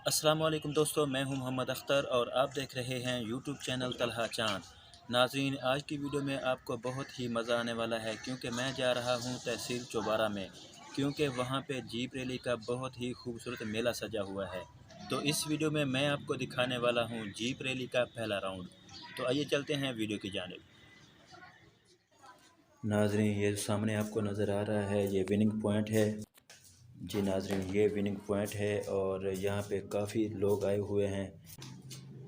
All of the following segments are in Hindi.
अस्सलाम वालेकुम दोस्तों, मैं हूं मोहम्मद अख्तर और आप देख रहे हैं यूट्यूब चैनल तलहा चांद। नाज़रीन, आज की वीडियो में आपको बहुत ही मज़ा आने वाला है क्योंकि मैं जा रहा हूं तहसील चौबारा में, क्योंकि वहां पे जीप रैली का बहुत ही खूबसूरत मेला सजा हुआ है। तो इस वीडियो में मैं आपको दिखाने वाला हूं जीप रैली का पहला राउंड। तो आइए चलते हैं वीडियो की जानिब। नाज़रीन, ये सामने आपको नज़र आ रहा है, ये विनिंग पॉइंट है। जी नाज़रीन, ये विनिंग पॉइंट है और यहाँ पे काफ़ी लोग आए हुए हैं।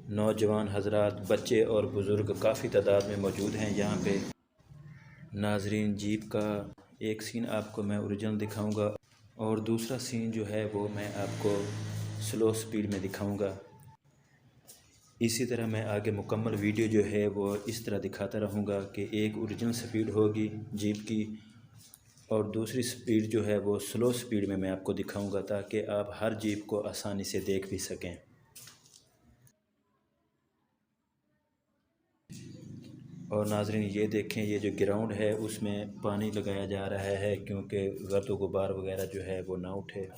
नौजवान हजरात, बच्चे और बुज़ुर्ग काफ़ी तादाद में मौजूद हैं यहाँ पे। नाज़रीन, जीप का एक सीन आपको मैं ओरिजिनल दिखाऊंगा और दूसरा सीन जो है वो मैं आपको स्लो स्पीड में दिखाऊंगा। इसी तरह मैं आगे मुकम्मल वीडियो जो है वो इस तरह दिखाता रहूँगा कि एक ओरिजिनल स्पीड होगी जीप की और दूसरी स्पीड जो है वो स्लो स्पीड में मैं आपको दिखाऊंगा, ताकि आप हर जीप को आसानी से देख भी सकें। और नाज़रीन, ये देखें, ये जो ग्राउंड है उसमें पानी लगाया जा रहा है क्योंकि गर्द गुबार वगैरह जो है वो ना उठे।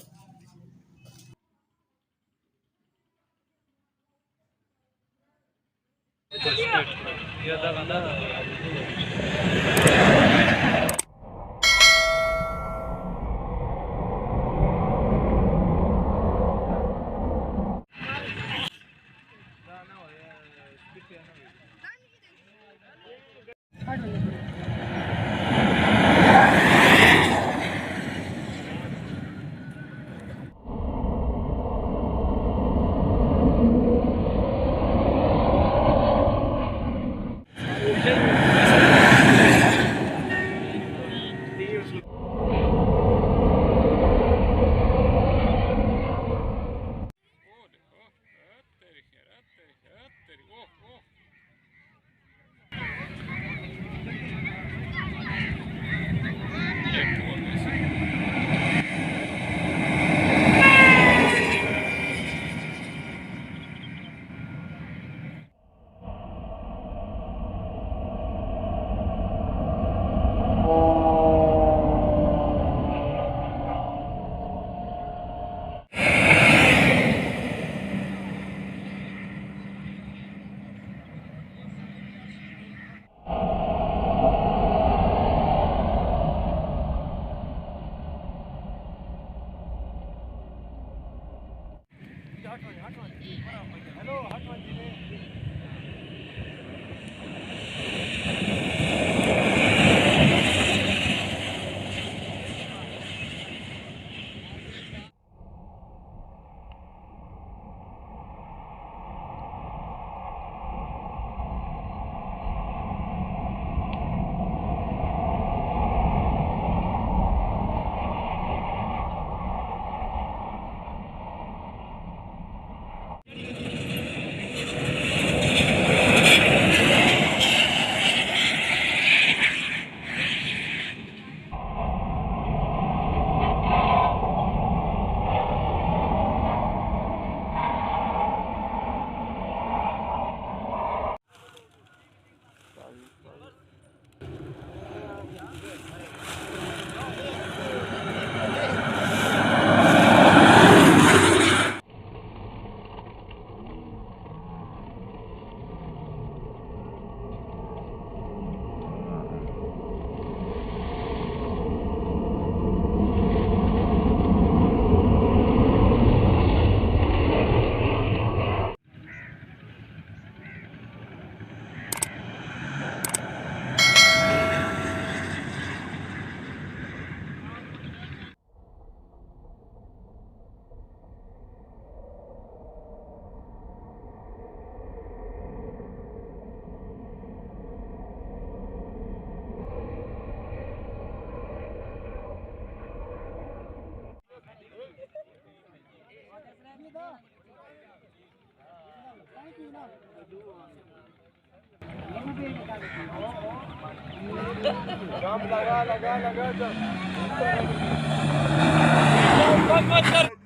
लगा